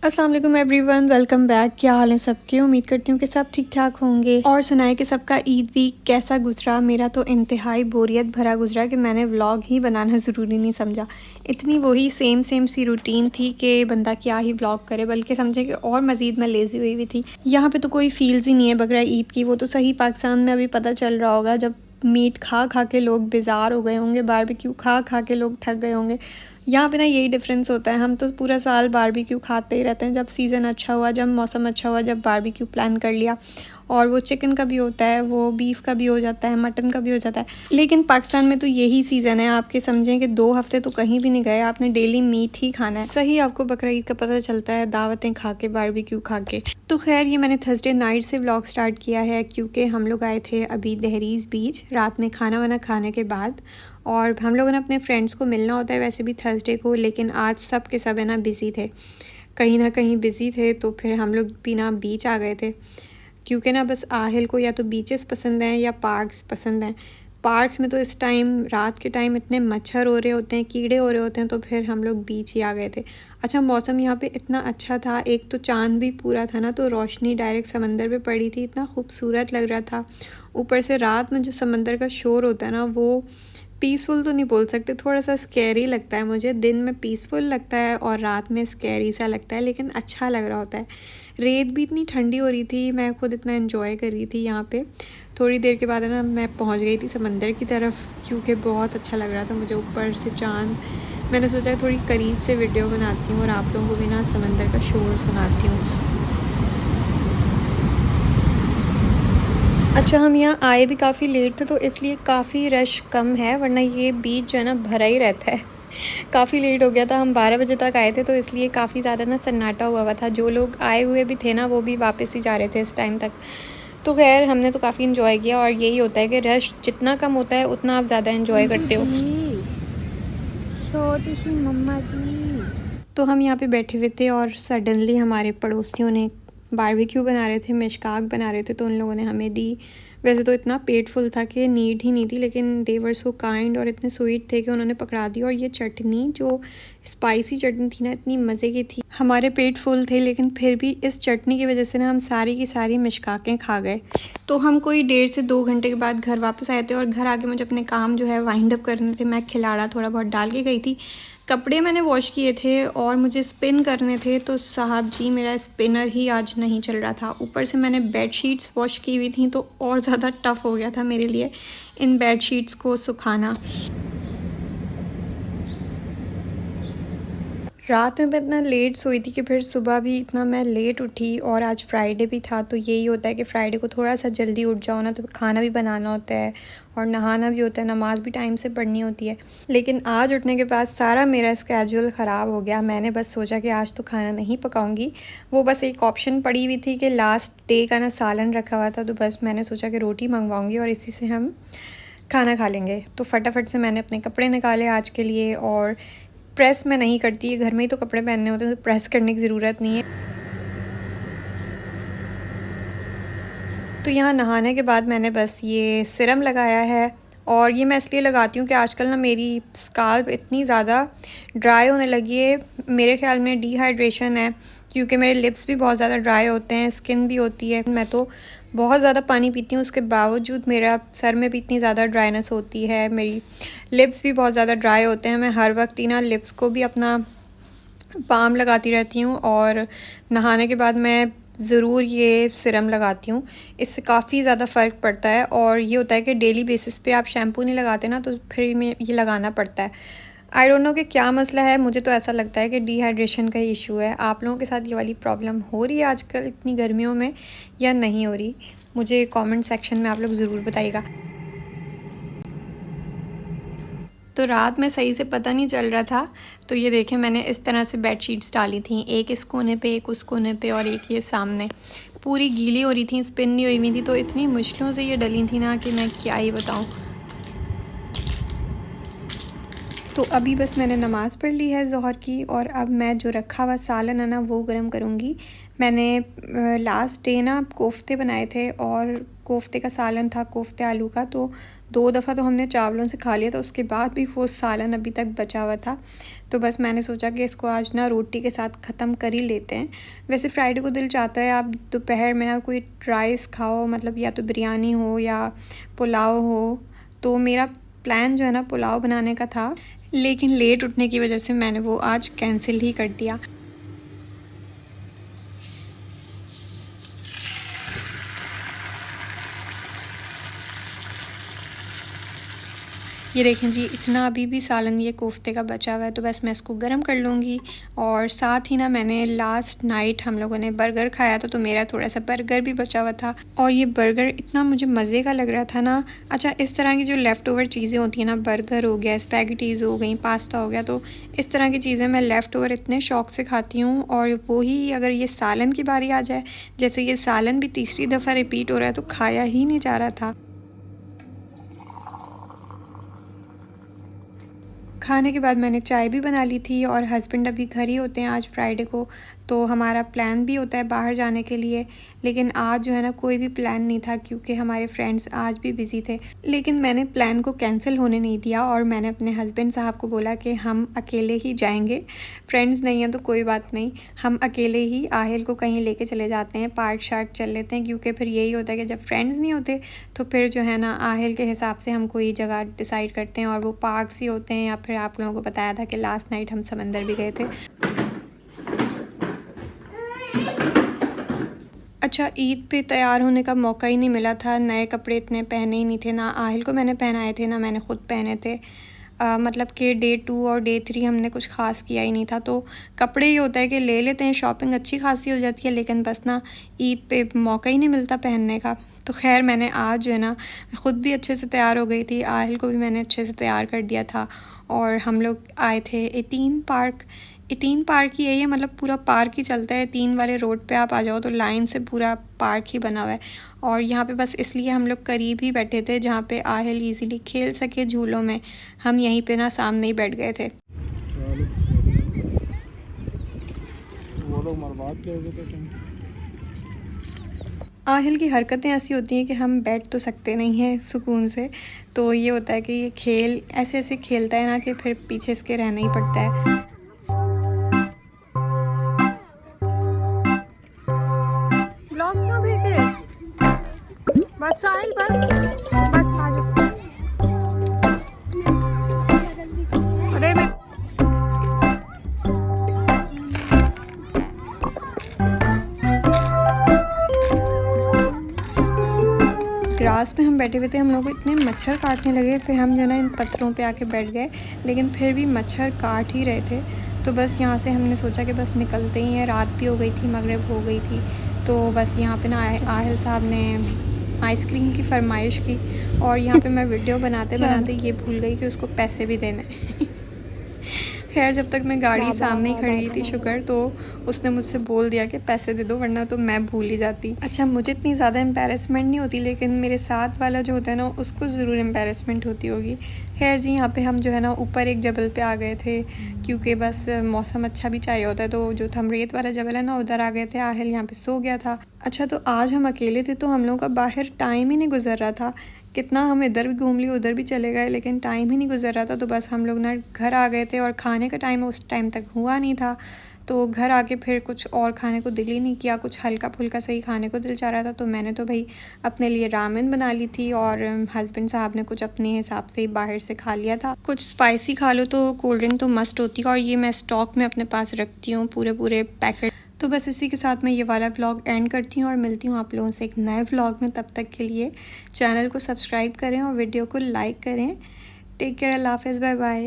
अस्सलाम वालेकुम everyone, welcome back. क्या हाल है सबके? उम्मीद करती हूँ कि सब ठीक ठाक होंगे। और सुनाए कि सबका ईद वीक कैसा गुजरा। मेरा तो इंतहाई बोरियत भरा गुजरा कि मैंने व्लॉग ही बनाना ज़रूरी नहीं समझा। इतनी वही सेम सी रूटीन थी कि बंदा क्या ही व्लॉग करे, बल्कि समझे कि और मज़ीद मैं लेज़ी हुई हुई थी। यहाँ पे तो कोई फील्स ही नहीं है बकरा ईद की। वो तो सही पाकिस्तान में अभी पता चल रहा होगा, जब मीट खा खा के लोग बेजार हो गए होंगे, बारबेक्यू खा खा के लोग थक गए होंगे। यहाँ पे ना यही डिफरेंस होता है। हम तो पूरा साल बारबेक्यू खाते ही रहते हैं। जब सीज़न अच्छा हुआ, जब मौसम अच्छा हुआ, जब बारबेक्यू प्लान कर लिया, और वो चिकन का भी होता है, वो बीफ का भी हो जाता है, मटन का भी हो जाता है। लेकिन पाकिस्तान में तो यही सीज़न है। आपके समझें कि 2 हफ्ते तो कहीं भी नहीं गए, आपने डेली मीट ही खाना है। सही आपको बकरा ईद का पता चलता है दावतें खा के, बारबेक्यू खा के। तो खैर, ये मैंने थर्सडे नाइट से व्लॉग स्टार्ट किया है क्योंकि हम लोग आए थे अभी दहरीज़ बीच रात में खाना वाना खाने के बाद। और हम लोगों ने अपने फ्रेंड्स को मिलना होता है वैसे भी थर्सडे को, लेकिन आज सब के सब है ना बिज़ी थे, कहीं ना कहीं बिज़ी थे। तो फिर हम लोग भी ना बीच आ गए थे क्योंकि ना बस आहिल को या तो बीचेस पसंद हैं या पार्क्स पसंद हैं। पार्क्स में तो इस टाइम रात के टाइम इतने मच्छर हो रहे होते हैं, कीड़े हो रहे होते हैं, तो फिर हम लोग बीच ही आ गए थे। अच्छा, मौसम यहाँ पे इतना अच्छा था, एक तो चांद भी पूरा था ना, तो रोशनी डायरेक्ट समंदर पे पड़ी थी, इतना खूबसूरत लग रहा था। ऊपर से रात में जो समंदर का शोर होता है ना, वो पीसफुल तो नहीं बोल सकते, थोड़ा सा स्कैरी लगता है मुझे। दिन में पीसफुल लगता है और रात में स्कैरी सा लगता है, लेकिन अच्छा लग रहा होता है। रेत भी इतनी ठंडी हो रही थी, मैं खुद इतना एंजॉय कर रही थी यहाँ पे। थोड़ी देर के बाद है ना मैं पहुँच गई थी समंदर की तरफ क्योंकि बहुत अच्छा लग रहा था मुझे ऊपर से चाँद। मैंने सोचा थोड़ी करीब से वीडियो बनाती हूँ और आप लोगों को भी ना समंदर का शोर सुनाती हूँ। अच्छा, हम यहाँ आए भी काफ़ी लेट थे तो इसलिए काफ़ी रश कम है, वरना ये बीच जो है ना भरा ही रहता है। काफ़ी लेट हो गया था, हम 12 बजे तक आए थे तो इसलिए काफ़ी ज़्यादा ना सन्नाटा हुआ था। जो लोग आए हुए भी थे ना, वो भी वापस ही जा रहे थे इस टाइम तक। तो खैर, हमने तो काफ़ी इन्जॉय किया। और यही होता है कि रश जितना कम होता है उतना आप ज़्यादा इन्जॉय करते हो। तो हम यहाँ पे बैठे हुए थे और सडनली हमारे पड़ोसियों ने बारबेक्यू बना रहे थे, मिशकाक बना रहे थे, तो उन लोगों ने हमें दी। वैसे तो इतना पेट फुल था कि नीड ही नहीं थी, लेकिन दे वर सो काइंड और इतने स्वीट थे कि उन्होंने पकड़ा दी। और ये चटनी, जो स्पाइसी चटनी थी ना, इतनी मज़े की थी। हमारे पेट फुल थे, लेकिन फिर भी इस चटनी की वजह से ना हम सारी की सारी मिशकाकें खा गए। तो हम कोई 1.5 से 2 घंटे के बाद घर वापस आए थे और घर आके मुझे अपने काम जो है वाइंड अप करने थे। मैं खिलाड़ा थोड़ा बहुत डाल के गई थी, कपड़े मैंने वॉश किए थे और मुझे स्पिन करने थे, तो साहब जी मेरा स्पिनर ही आज नहीं चल रहा था। ऊपर से मैंने बेडशीट्स वॉश की हुई थी, तो और ज़्यादा टफ़ हो गया था मेरे लिए इन बेडशीट्स को सुखाना। रात में मैं इतना लेट सोई थी कि फिर सुबह भी इतना मैं लेट उठी, और आज फ्राइडे भी था। तो यही होता है कि फ्राइडे को थोड़ा सा जल्दी उठ जाओ ना, तो खाना भी बनाना होता है और नहाना भी होता है, नमाज़ भी टाइम से पढ़नी होती है। लेकिन आज उठने के बाद सारा मेरा स्केड्यूल ख़राब हो गया। मैंने बस सोचा कि आज तो खाना नहीं पकाऊंगी। वो बस एक ऑप्शन पड़ी हुई थी कि लास्ट डे का ना सालन रखा हुआ था, तो बस मैंने सोचा कि रोटी मंगवाऊँगी और इसी से हम खाना खा लेंगे। तो फटाफट से मैंने अपने कपड़े निकाले आज के लिए, और प्रेस मैं नहीं करती, घर में ही तो कपड़े पहनने होते हैं, तो प्रेस करने की ज़रूरत नहीं है। तो यहाँ नहाने के बाद मैंने बस ये सिरम लगाया है, और ये मैं इसलिए लगाती हूँ कि आजकल ना मेरी स्काल्प इतनी ज़्यादा ड्राई होने लगी है। मेरे ख्याल में डिहाइड्रेशन है, क्योंकि मेरे लिप्स भी बहुत ज़्यादा ड्राई होते हैं, स्किन भी होती है। मैं तो बहुत ज़्यादा पानी पीती हूँ, उसके बावजूद मेरा सर में भी इतनी ज़्यादा ड्राइनेस होती है, मेरी लिप्स भी बहुत ज़्यादा ड्राई होते हैं। मैं हर वक्त ही ना लिप्स को भी अपना बाम लगाती रहती हूँ, और नहाने के बाद मैं ज़रूर ये सिरम लगाती हूँ। इससे काफ़ी ज़्यादा फ़र्क पड़ता है। और ये होता है कि डेली बेसिस पे आप शैम्पू नहीं लगाते ना, तो फिर में ये लगाना पड़ता है। आई डोंट नो कि क्या मसला है, मुझे तो ऐसा लगता है कि डिहाइड्रेशन का इशू है। आप लोगों के साथ ये वाली प्रॉब्लम हो रही है आजकल इतनी गर्मियों में या नहीं हो रही? मुझे कमेंट सेक्शन में आप लोग ज़रूर बताइएगा। तो रात में सही से पता नहीं चल रहा था, तो ये देखें मैंने इस तरह से बेडशीट्स डाली थी, एक इस कोने पे, एक उस कोने पे, और एक ये सामने। पूरी गीली हो रही थी, स्पिन नहीं हुई हुई थी, तो इतनी मुश्किलों से ये डली थी ना कि मैं क्या ही बताऊँ। तो अभी बस मैंने नमाज़ पढ़ ली है ज़ोहर की, और अब मैं जो रखा हुआ सालन है ना वो गर्म करूँगी। मैंने लास्ट डे ना कोफ्ते बनाए थे, और कोफ्ते का सालन था, कोफ्ते आलू का, तो 2 दफ़ा तो हमने चावलों से खा लिया था, उसके बाद भी वो सालन अभी तक बचा हुआ था। तो बस मैंने सोचा कि इसको आज ना रोटी के साथ ख़त्म कर ही लेते हैं। वैसे फ्राइडे को दिल चाहता है आप दोपहर में ना कोई राइस खाओ, मतलब या तो बिरयानी हो या पुलाव हो। तो मेरा प्लान जो है ना पुलाव बनाने का था, लेकिन लेट उठने की वजह से मैंने वो आज कैंसिल ही कर दिया। ये देखें जी, इतना अभी भी सालन ये कोफ्ते का बचा हुआ है, तो बस मैं इसको गर्म कर लूँगी। और साथ ही ना मैंने लास्ट नाइट हम लोगों ने बर्गर खाया था, तो मेरा थोड़ा सा बर्गर भी बचा हुआ था और ये बर्गर इतना मुझे मज़े का लग रहा था ना। अच्छा, इस तरह की जो लेफ़्ट ओवर चीज़ें होती हैं ना, बर्गर हो गया, स्पैगेटीज़ हो गई, पास्ता हो गया, तो इस तरह की चीज़ें मैं लेफ़्ट ओवर इतने शौक़ से खाती हूँ। और वही अगर ये सालन की बारी आ जाए, जैसे ये सालन भी तीसरी दफ़ा रिपीट हो रहा है, तो खाया ही नहीं जा रहा था। खाने के बाद मैंने चाय भी बना ली थी और हस्बैंड अभी घर ही होते हैं आज फ्राइडे को, तो हमारा प्लान भी होता है बाहर जाने के लिए। लेकिन आज जो है ना कोई भी प्लान नहीं था, क्योंकि हमारे फ्रेंड्स आज भी बिज़ी थे। लेकिन मैंने प्लान को कैंसिल होने नहीं दिया और मैंने अपने हस्बैंड साहब को बोला कि हम अकेले ही जाएंगे, फ्रेंड्स नहीं हैं तो कोई बात नहीं, हम अकेले ही आहिल को कहीं लेके चले जाते हैं, पार्क शार्क चल लेते हैं। क्योंकि फिर यही होता है कि जब फ्रेंड्स नहीं होते तो फिर जो है ना आहिल के हिसाब से हम कोई जगह डिसाइड करते हैं, और वो पार्क्स ही होते हैं। या फिर आप लोगों को बताया था कि लास्ट नाइट हम समंदर भी गए थे। अच्छा, ईद पे तैयार होने का मौका ही नहीं मिला था, नए कपड़े इतने पहने ही नहीं थे, ना आहिल को मैंने पहनाए थे ना मैंने ख़ुद पहने थे। मतलब कि डे 2 और डे 3 हमने कुछ ख़ास किया ही नहीं था। तो कपड़े ही होता है कि ले लेते हैं, शॉपिंग अच्छी खासी हो जाती है, लेकिन बस ना ईद पे मौका ही नहीं मिलता पहनने का। तो खैर मैंने आज जो है ना ख़ुद भी अच्छे से तैयार हो गई थी, आहिल को भी मैंने अच्छे से तैयार कर दिया था। और हम लोग आए थे 18 पार्क। 18 पार्क ही है ये, मतलब पूरा पार्क ही चलता है। 3 वाले रोड पे आप आ जाओ तो लाइन से पूरा पार्क ही बना हुआ है। और यहाँ पे बस इसलिए हम लोग करीब ही बैठे थे जहाँ पे आहिल इजीली खेल सके झूलों में। हम यहीं पे ना सामने ही बैठ गए थे। आहिल की हरकतें ऐसी होती हैं कि हम बैठ तो सकते नहीं हैं सुकून से, तो ये होता है कि ये खेल ऐसे ऐसे खेलता है ना कि फिर पीछे इसके रहना ही पड़ता है। ब्लॉग्स ना भेजे, बस साहिल बस बस आ जाओ। अरे मैं ग्रास में हम बैठे हुए थे, हम लोग को इतने मच्छर काटने लगे, फिर हम जो ना इन पत्थरों पे आके बैठ गए, लेकिन फिर भी मच्छर काट ही रहे थे। तो बस यहाँ से हमने सोचा कि बस निकलते ही हैं, रात भी हो गई थी, मगरिब हो गई थी। तो बस यहाँ पे ना आहिल साहब ने आइसक्रीम की फरमाइश की, और यहाँ पे मैं वीडियो बनाते बनाते ये भूल गई कि उसको पैसे भी देने हैं। खैर जब तक मैं गाड़ी सामने ही खड़ी थी शुक्र, तो उसने मुझसे बोल दिया कि पैसे दे दो, वरना तो मैं भूल ही जाती। अच्छा, मुझे इतनी ज़्यादा एम्बैरेसमेंट नहीं होती, लेकिन मेरे साथ वाला जो होता है ना उसको ज़रूर एम्बैरेसमेंट होती होगी। खैर जी, यहाँ पे हम जो है ना ऊपर एक जबल पे आ गए थे, क्योंकि बस मौसम अच्छा भी चाहिए होता है। तो जो थमरेत वाला जबल है ना उधर आ गए थे, आहिल यहाँ पे सो गया था। अच्छा, तो आज हम अकेले थे तो हम लोगों का बाहर टाइम ही नहीं गुजर रहा था। कितना हम इधर भी घूम लिए, उधर भी चले गए, लेकिन टाइम ही नहीं गुजर रहा था। तो बस हम लोग ना घर आ गए थे, और खाने का टाइम उस टाइम तक हुआ नहीं था। तो घर आके फिर कुछ और खाने को दिल ही नहीं किया, कुछ हल्का फुल्का सही खाने को दिल चाह रहा था। तो मैंने तो भाई अपने लिए रामेन बना ली थी, और हस्बैंड साहब ने कुछ अपने हिसाब से बाहर से खा लिया था। कुछ स्पाइसी खा लो तो कोल्ड ड्रिंक तो मस्ट होती है, और ये मैं स्टॉक में अपने पास रखती हूँ पूरे पैकेट। तो बस इसी के साथ मैं ये वाला व्लॉग एंड करती हूँ, और मिलती हूँ आप लोगों से एक नए व्लॉग में। तब तक के लिए चैनल को सब्सक्राइब करें और वीडियो को लाइक करें। टेक केयर, अल्लाह हाफ़िज़, बाय बाय।